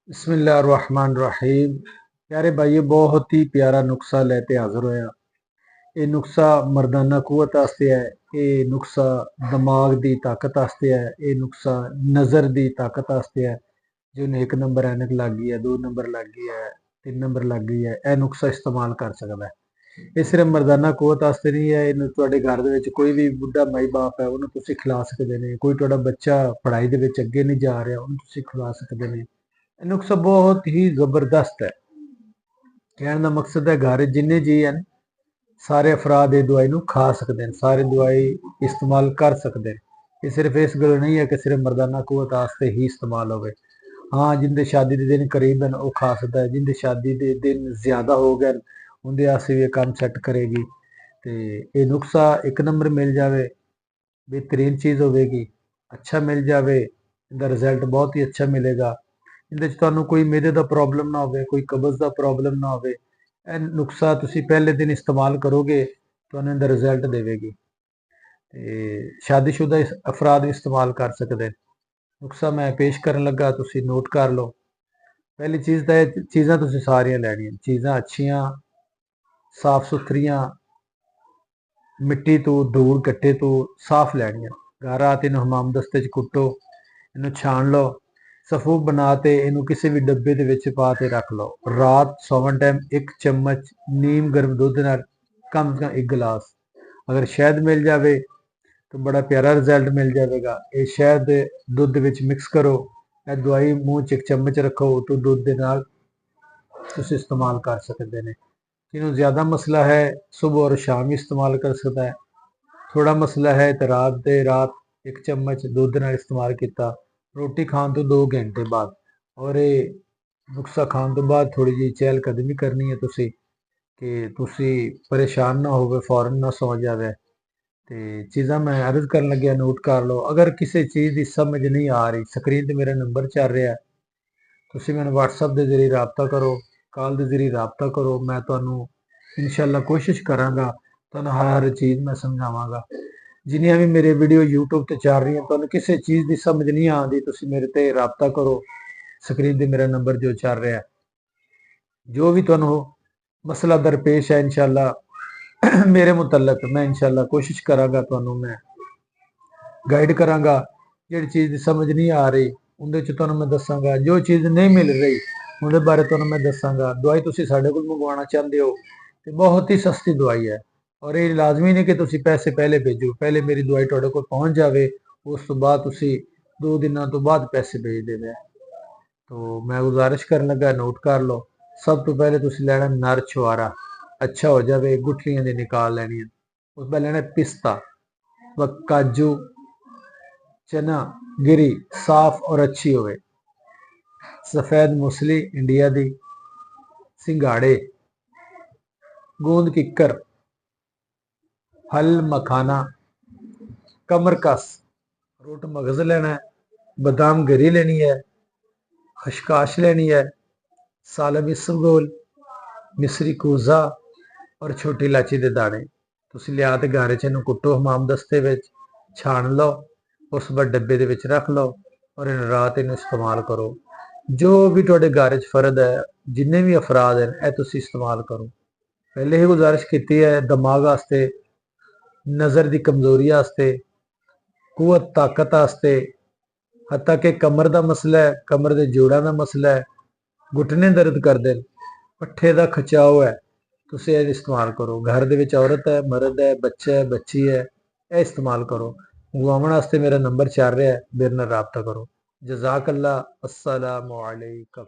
बिस्मिल्लाहिर्रहमानिर्रहीम। प्यारे भाई, बहुत ही प्यारा नुस्खा लेते हाजिर होया। ये नुस्खा मर्दाना कुवत वास्ते है। ये नुस्खा दिमाग दी ताकत वास्ते है। ये नुस्खा नज़र दी ताकत वास्ते है। जिन्हें एक नंबर ऐनक लग गई है, 2 नंबर लग गई है, 3 नंबर लग गई है, यह नुस्खा इस्तेमाल कर सकता है। ये सिर्फ मर्दाना कुवत वास्ते नहीं है। ਇਹਨੂੰ ਤੁਹਾਡੇ घर ਦੇ ਵਿੱਚ ਕੋਈ ਵੀ ਬੁੱਢਾ ਮਾਈ ਬਾਪ ਹੈ ਉਹਨੂੰ ਤੁਸੀਂ ਖਿਲਾ ਸਕਦੇ ਨੇ। ਕੋਈ ਤੁਹਾਡਾ ਬੱਚਾ ਪੜ੍ਹਾਈ ਦੇ ਵਿੱਚ ਅੱਗੇ ਨਹੀਂ ਜਾ ਰਿਹਾ ਉਹਨੂੰ ਤੁਸੀਂ ਖਿਲਾ ਸਕਦੇ ਨੇ। ਇਹ ਨੁਸਖਾ ਬਹੁਤ ਹੀ ਜ਼ਬਰਦਸਤ ਹੈ। ਕਹਿਣ ਦਾ ਮਕਸਦ ਹੈ ਘਰ ਜਿੰਨੇ ਜੀ ਹਨ ਸਾਰੇ ਅਫਰਾਦ ਇਹ ਦਵਾਈ ਨੂੰ ਖਾ ਸਕਦੇ ਨੇ, ਸਾਰੇ ਦਵਾਈ ਇਸਤੇਮਾਲ ਕਰ ਸਕਦੇ ਨੇ। ਇਹ ਸਿਰਫ ਇਸ ਗੱਲ ਨਹੀਂ ਹੈ ਕਿ ਸਿਰਫ ਮਰਦਾਨਾ ਕੁਵਤ ਵਾਸਤੇ ਹੀ ਇਸਤੇਮਾਲ ਹੋਵੇ। ਹਾਂ, ਜਿੰਦੇ ਸ਼ਾਦੀ ਦੇ ਦਿਨ ਕਰੀਬ ਹਨ ਉਹ ਖਾ ਸਕਦਾ ਹੈ। ਜਿੰਦੇ ਸ਼ਾਦੀ ਦੇ ਦਿਨ ਜ਼ਿਆਦਾ ਹੋ ਗਏ ਉਹਦੇ ਵਾਸਤੇ ਵੀ ਇਹ ਕੰਮ ਸੈੱਟ ਕਰੇਗੀ। ਤੇ ਇਹ ਨੁਸਖਾ ਇੱਕ ਨੰਬਰ ਮਿਲ ਜਾਵੇ, बेहतरीन चीज़ होगी। अच्छा मिल जाए, इसका रिजल्ट बहुत ही अच्छा मिलेगा। ਇਹਦੇ 'ਚ ਤੁਹਾਨੂੰ ਕੋਈ ਮਿਹਦੇ ਦਾ ਪ੍ਰੋਬਲਮ ਨਾ ਹੋਵੇ, ਕੋਈ ਕਬਜ਼ ਦਾ ਪ੍ਰੋਬਲਮ ਨਾ ਹੋਵੇ। ਇਹ ਨੁਸਖਾ ਤੁਸੀਂ ਪਹਿਲੇ ਦਿਨ ਇਸਤੇਮਾਲ ਕਰੋਗੇ ਤੁਹਾਨੂੰ ਇਹਦਾ ਰਿਜ਼ਲਟ ਦੇਵੇਗੀ। ਤੇ ਸ਼ਾਦੀशुदा ਅਫਰਾਦ ਵੀ ਇਸਤੇਮਾਲ ਕਰ ਸਕਦੇ ਨੇ। ਨੁਸਖਾ ਮੈਂ ਪੇਸ਼ ਕਰਨ ਲੱਗਾ, ਤੁਸੀਂ ਨੋਟ ਕਰ ਲਓ। ਪਹਿਲੀ ਚੀਜ਼ ਤਾਂ ਇਹ ਚੀਜ਼ਾਂ ਤੁਸੀਂ ਸਾਰੀਆਂ ਲੈਣੀਆਂ, ਚੀਜ਼ਾਂ ਅੱਛੀਆਂ ਸਾਫ ਸੁਥਰੀਆਂ, ਮਿੱਟੀ ਤੋਂ ਧੂੜ ਗੱਟੇ ਤੋਂ ਸਾਫ ਲੈਣੀਆਂ। ਘਰ ਆ ਤੇ ਇਹਨੂੰ ਹਮਾਮ ਦਸਤੇ 'ਚ ਕੁੱਟੋ, ਇਹਨੂੰ ਛਾਣ ਲਓ, ਸਫੂਫ ਬਣਾ ਤੇ ਇਹਨੂੰ ਕਿਸੇ ਵੀ ਡੱਬੇ ਦੇ ਵਿੱਚ ਪਾ ਕੇ ਰੱਖ ਲਓ। ਰਾਤ ਸੌਣ ਟਾਈਮ 1 ਚਮਚ ਨੀਮ ਗਰਮ ਦੁੱਧ ਨਾਲ ਕਮ ਸੇ ਕਮ 1 गिलास अगर शहद मिल जाए तो बड़ा प्यारा रिजल्ट मिल जाएगा। ये शहद दुध ਵਿੱਚ ਮਿਕਸ ਕਰੋ, ਇਹ ਦਵਾਈ ਮੂੰਹ 'ਚ 1 ਚਮਚ ਰੱਖੋ तो ਦੁੱਧ ਦੇ ਨਾਲ ਤੁਸੀਂ इस्तेमाल कर सकते हैं। जिन्होंने ज़्यादा मसला है सुबह और शाम इस्तेमाल कर सकता है। थोड़ा मसला है तो रात 1 चम्मच दुध नाल इस्तेमाल किया रोटी खाने तो 2 घंटे बाद। और ये नुस्खा खाने तो बाद थोड़ी जी चहलकदमी करनी है तुसी कि तुसी परेशान ना हो, फौरन ना सौ जाए। तो चीज़ा मैं अर्ज कर लग्या, नोट कर लो। अगर किसी चीज़ की समझ नहीं आ रही, स्क्रीन पर मेरा नंबर चल रहा है, तुसी मैंने व्हाट्सएप के जरिए रबता करो, कॉल के जरिए रबता करो। मैं तुहानू इंशाअल्लाह कोशिश करांगा तुहानू हर चीज़ मैं समझावांगा। जिन्नियां भी मेरे वीडियो यूट्यूब पर चल रही हैं, तुहानू किसी चीज़ की समझ नहीं आती, तुसी मेरे ते रबता करो। स्क्रीन पर मेरा नंबर जो चल रहा है, जो भी तुहानू मसला दरपेश है इंशाअल्लाह मेरे मुतलक मैं इंशाअल्लाह कोशिश करांगा तुहानू मैं गाइड करांगा। जिहड़ी चीज़ की समझ नहीं आ रही उहदे च तुहानू मैं दसांगा, जो चीज़ नहीं मिल रही उहदे बारे तुहानू मैं दसांगा। दवाई तुसी साडे कोल मंगवाना चाहते हो तो बहुत ही सस्ती दवाई है। और ये लाजमी नहीं कि तुसी पैसे पहले भेजो, पहले मेरी दवाई तुहाडे कोल पहुँच जाए उस तो बाद तुसी 2 दिनों तो बाद पैसे भेज देवे। तो मैं गुजारिश कर लगा, नोट कर लो। सब तो पहले तुसी लेना नर छुआरा, अच्छा हो जाए, गुठलियां दी निकाल लैनी। उस पर लेना पिस्ता व काजू, चना गिरी साफ और अच्छी होवे, सफेद मूसली इंडिया दी, सिंघाड़े, गूंद किकर, हल मखाना, कमरकस, रोट मगज लेना है, बादाम गिरी लेनी है, खशकाश लेनी है, सालम इसबगोल, मिस्री कूजा और छोटी इलाची के दाने। तुसी लिया ते घर च इहनूं कुट्टो, हमाम दस्ते विच छाण लो, उस बाद डब्बे दे विच रख लो और इन रात इन्हूं इस्तेमाल करो। जो भी तुहाडे घर च फर्द है, जिन्ने भी अफराद हैं, यह तुसी इस्तेमाल करो। पहले ही गुजारिश की है दिमाग वास्ते, नज़र की कमजोरी वास्ते, कुवत ताकत वास्ते, हत्ता कि कमर का मसला है, कमर के जोड़ों का मसला है, घुटने दर्द करते हैं, पट्ठे का खिंचाव है, तुसी ये इस्तेमाल करो। घर दे विच औरत है, मर्द है, बच्चा है, बच्ची है, यह इस्तेमाल करो। मंगवाने वास्ते मेरा नंबर चल रहा है, मेरे नाल राबता करो। जज़ाकल्लाह, अस्सलामु अलैकुम।